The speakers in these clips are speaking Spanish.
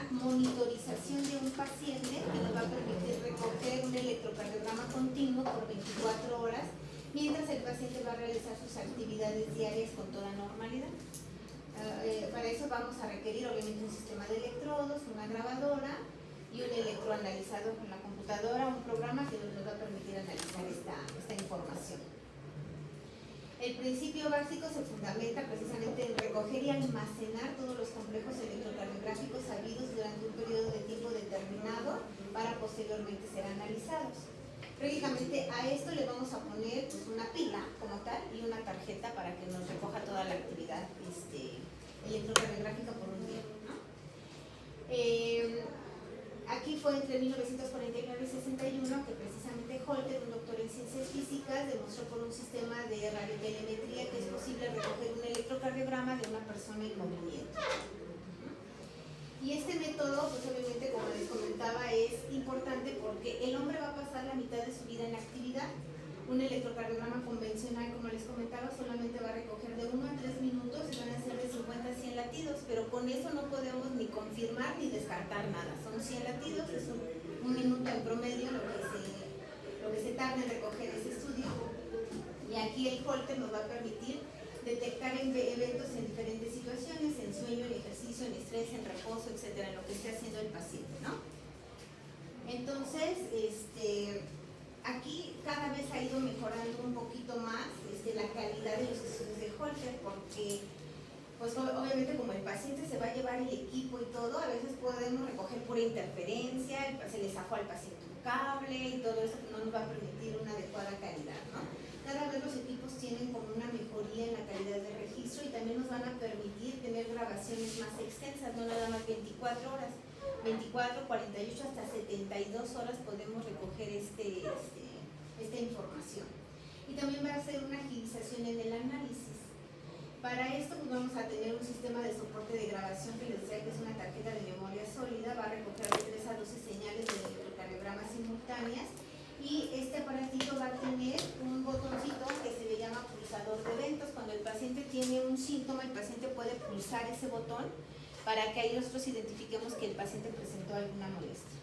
una monitorización de un paciente que nos va a permitir recoger un electrocardiograma continuo por 24 horas mientras el paciente va a realizar sus actividades diarias con toda normalidad. Para eso vamos a requerir obviamente un sistema de electrodos, una grabadora y un electroanalizador con la computadora, un programa que nos va a permitir analizar esta información. El principio básico se fundamenta precisamente en recoger y almacenar todos los complejos electrocardiográficos sabidos durante un periodo de tiempo determinado para posteriormente ser analizados. Prácticamente a esto le vamos a poner pues, una pila como tal y una tarjeta para que nos recoja toda la actividad electrocardiográfica por un día, ¿no? Aquí fue entre 1949 y 61 que precisamente Holter, un doctor en ciencias físicas, demostró por un sistema de radiotelemetría que es posible recoger un electrocardiograma de una persona en movimiento. Y este método, pues obviamente, como les comentaba, es importante porque el hombre va a pasar la mitad de su vida en actividad. Un electrocardiograma convencional, como les comentaba, solamente va a recoger de 1 a 3 minutos y van a ser de 50 a 100 latidos, pero con eso no podemos ni confirmar ni descartar nada. Son 100 latidos, es un minuto en promedio lo que se tarda en recoger ese estudio. Y aquí el Holter nos va a permitir detectar eventos en diferentes situaciones, en sueño, en ejercicio, en estrés, en reposo, etcétera, en lo que esté haciendo el paciente, ¿no? Entonces, aquí cada vez ha ido mejorando un poquito más la calidad de los estudios de Holter, porque pues obviamente como el paciente se va a llevar el equipo y todo, a veces podemos recoger pura interferencia, se le zafó al paciente un cable y todo eso no nos va a permitir una adecuada calidad, ¿no? Cada vez los equipos tienen como una mejoría en la calidad de registro y también nos van a permitir tener grabaciones más extensas, no nada más 24 horas, 24, 48 hasta 72 horas podemos recoger esta información. Y también va a ser una agilización en el análisis. Para esto pues vamos a tener un sistema de soporte de grabación que les decía que es una tarjeta de memoria sólida, va a recoger de 3 a 12 señales de electrocardiogramas simultáneas y este aparatito va a tener un botoncito que se le llama pulsador de eventos. Cuando el paciente tiene un síntoma, el paciente puede pulsar ese botón para que ahí nosotros identifiquemos que el paciente presentó alguna molestia.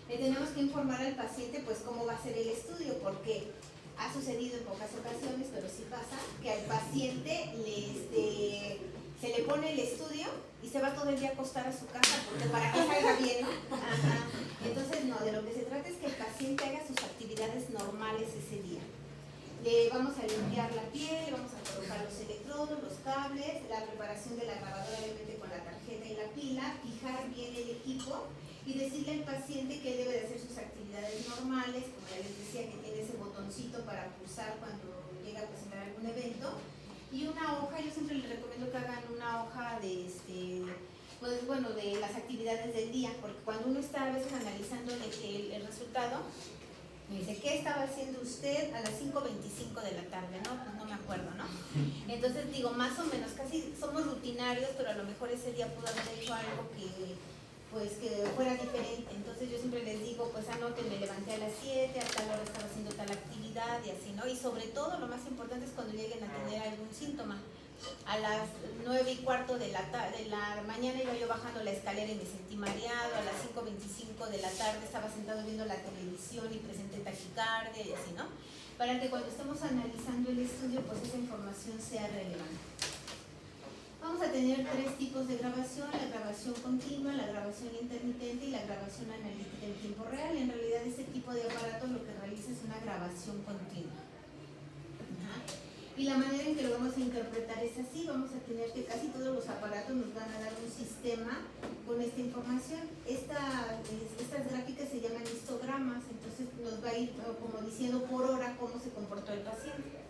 Le tenemos que informar al paciente pues cómo va a ser el estudio, porque ha sucedido en pocas ocasiones, pero sí pasa, que al paciente se le pone el estudio y se va todo el día a acostar a su casa porque para que salga bien, ¿no? Ajá. Entonces, no, de lo que se trata es que el paciente haga sus actividades normales ese día. Le vamos a limpiar la piel, le vamos a colocar los electrodos, los cables, la preparación de la grabadora obviamente con la tarjeta y la pila, fijar bien el equipo y decirle al paciente que debe de hacer sus actividades normales, como ya les decía que tiene ese botoncito para pulsar cuando llega a presentar algún evento, y una hoja. Yo siempre les recomiendo que hagan una hoja de las actividades del día, porque cuando uno está a veces analizando el resultado, me dice, ¿qué estaba haciendo usted a las 5:25 de la tarde? No, pues no me acuerdo, ¿no? Entonces digo, más o menos, casi somos rutinarios, pero a lo mejor ese día pudo haber hecho algo que fuera diferente. Entonces yo siempre les digo, pues anoten, me levanté a las 7, a tal hora estaba haciendo tal actividad y así, ¿no? Y sobre todo lo más importante es cuando lleguen a tener algún síntoma. A las 9:15 de la mañana iba yo bajando la escalera y me sentí mareado, a las 5:25 de la tarde estaba sentado viendo la televisión y presenté taquicardia y así, ¿no? Para que cuando estemos analizando el estudio, pues esa información sea relevante. Vamos a tener 3 tipos de grabación: la grabación continua, la grabación intermitente y la grabación analítica en tiempo real. En realidad este tipo de aparato lo que realiza es una grabación continua. Y la manera en que lo vamos a interpretar es así: vamos a tener que casi todos los aparatos nos van a dar un sistema con esta información. Estas gráficas se llaman histogramas, entonces nos va a ir como diciendo por hora cómo se comportó el paciente.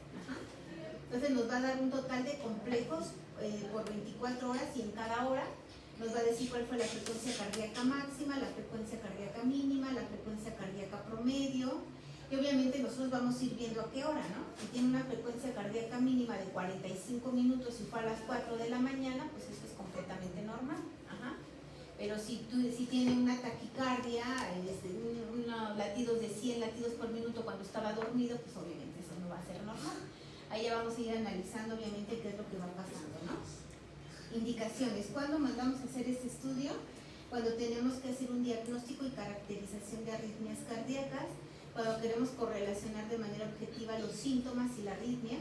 Entonces nos va a dar un total de complejos por 24 horas y en cada hora nos va a decir cuál fue la frecuencia cardíaca máxima, la frecuencia cardíaca mínima, la frecuencia cardíaca promedio. Y obviamente nosotros vamos a ir viendo a qué hora, ¿no? Si tiene una frecuencia cardíaca mínima de 45 minutos y fue a las 4 de la mañana, pues eso es completamente normal. Pero si tiene una taquicardia, unos latidos de 100 latidos por minuto cuando estaba dormido, pues obviamente eso no va a ser normal. Ahí ya vamos a ir analizando obviamente qué es lo que va pasando, ¿no? Indicaciones. ¿Cuándo mandamos a hacer este estudio? Cuando tenemos que hacer un diagnóstico y caracterización de arritmias cardíacas, cuando queremos correlacionar de manera objetiva los síntomas y la arritmia,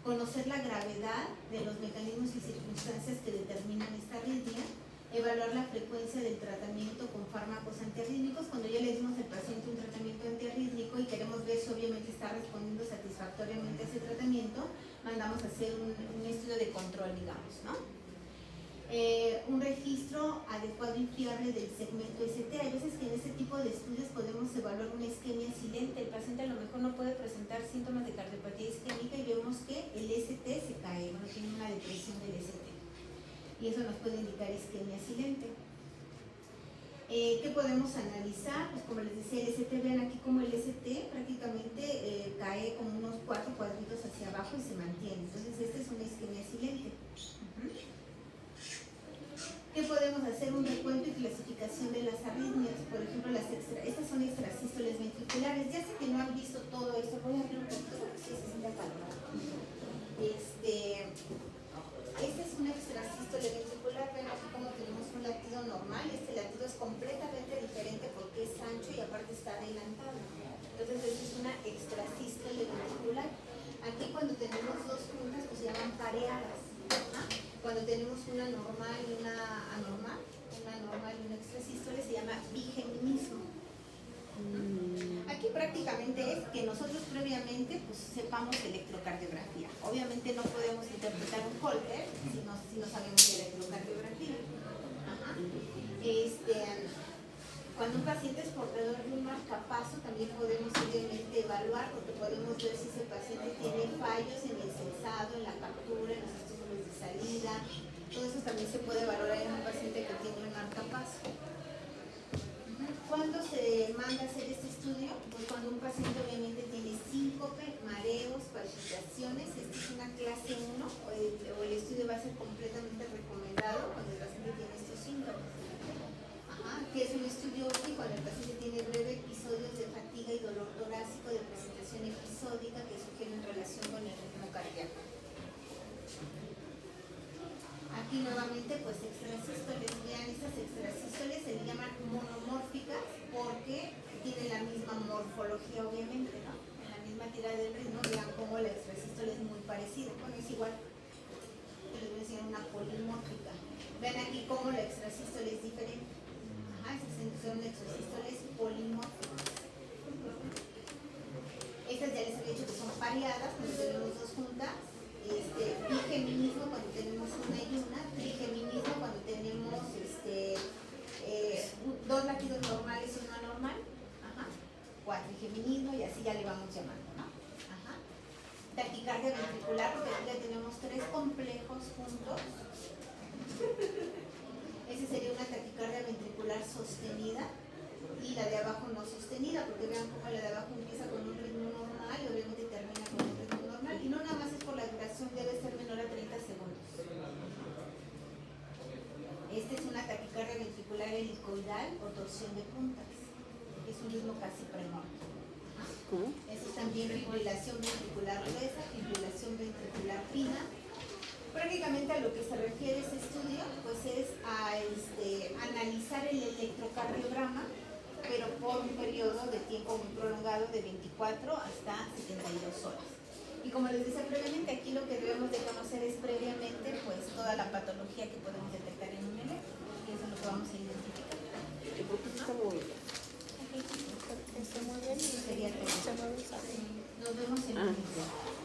conocer la gravedad de los mecanismos y circunstancias que determinan esta arritmia, evaluar la frecuencia del tratamiento con fármacos antiarrítmicos. Cuando ya le dimos al paciente un tratamiento antiarrítmico y queremos ver si obviamente está respondiendo satisfactoriamente a ese tratamiento, mandamos a hacer un estudio de control, digamos, ¿no? Un registro adecuado y fiable del segmento ST. Hay veces que en este tipo de estudios podemos evaluar una isquemia silente. El paciente a lo mejor no puede presentar síntomas de cardiopatía isquémica y vemos que el ST se cae, bueno, tiene una depresión del ST. Y eso nos puede indicar isquemia silente. ¿Qué podemos analizar? Pues como les decía, el ST, vean aquí como el ST prácticamente cae como unos 4 cuadritos hacia abajo y se mantiene. Entonces esta es una isquemia silente. ¿Qué podemos hacer? Un recuento y clasificación de las arritmias. Por ejemplo, estas son extrasístoles ventriculares. Ya sé que no han visto todo esto. Voy a abrir un poquito porque sí se siente calmado. Esta es una extrasístole ventricular. Ven aquí como tenemos un latido normal. Este latido es completamente diferente porque es ancho y aparte está adelantado. Entonces, esta es una extrasístole ventricular. Aquí cuando tenemos dos puntas, pues se llaman pareadas. Cuando tenemos una normal y una anormal, una normal y una extrasístole, se llama bigeminismo. Aquí prácticamente es que nosotros previamente pues sepamos electrocardiografía. Obviamente no podemos interpretar un Holter si no sabemos de electrocardiografía. Cuando un paciente es portador de un marcapaso, también podemos obviamente evaluar, porque podemos ver si ese paciente tiene fallos en el censado, en la captura, en los estímulos de salida. Todo eso también se puede valorar en un paciente que tiene un marcapaso. ¿Cuándo se manda a hacer este estudio? Pues cuando un paciente obviamente tiene síncope, mareos, palpitaciones. Esta es una clase 1 o el estudio va a ser completamente recomendado cuando el paciente tiene estos síntomas. Que es un estudio útil cuando el paciente tiene breves episodios de fatiga y dolor torácico de presentación episódica que sugieren relación con el ritmo cardíaco. Aquí nuevamente pues extrasístoles. Vean, estas extrasístoles se le llaman monomórficas porque tienen la misma morfología obviamente, ¿no? En la misma tirada del ritmo. Vean cómo la extrasístole es muy parecida. Bueno, es igual. Les voy a enseñar una polimórfica. Vean aquí cómo la extrasístole es diferente. Son extrasístoles polimórficas. Estas ya les había dicho que son pareadas cuando tenemos dos juntas. Bigeminismo cuando tenemos una y una. Trigeminismo cuando tenemos dos latidos normales y uno anormal. Cuatrigeminismo y así ya le vamos llamando, ¿no? Taquicardia ventricular porque aquí ya tenemos 3 complejos juntos. Esa sería una taquicardia ventricular sostenida y la de abajo no sostenida, porque vean cómo la de abajo empieza con un ritmo normal y obviamente termina con un ritmo normal. Y no nada más es por la duración, debe ser menor a 30 segundos. Esta es una taquicardia ventricular helicoidal o torsión de puntas. Es un ritmo casi prenorte. Esto es también fibrilación ventricular gruesa, fibrilación ventricular fina. Prácticamente a lo que se refiere este estudio pues es a analizar el electrocardiograma, pero por un periodo de tiempo muy prolongado de 24 hasta 72 horas. Y como les decía previamente, aquí lo que debemos de conocer es previamente pues toda la patología que podemos detectar en un electro, y eso es lo que vamos a identificar. Está muy bien. Eso sería todo. Nos vemos en un video.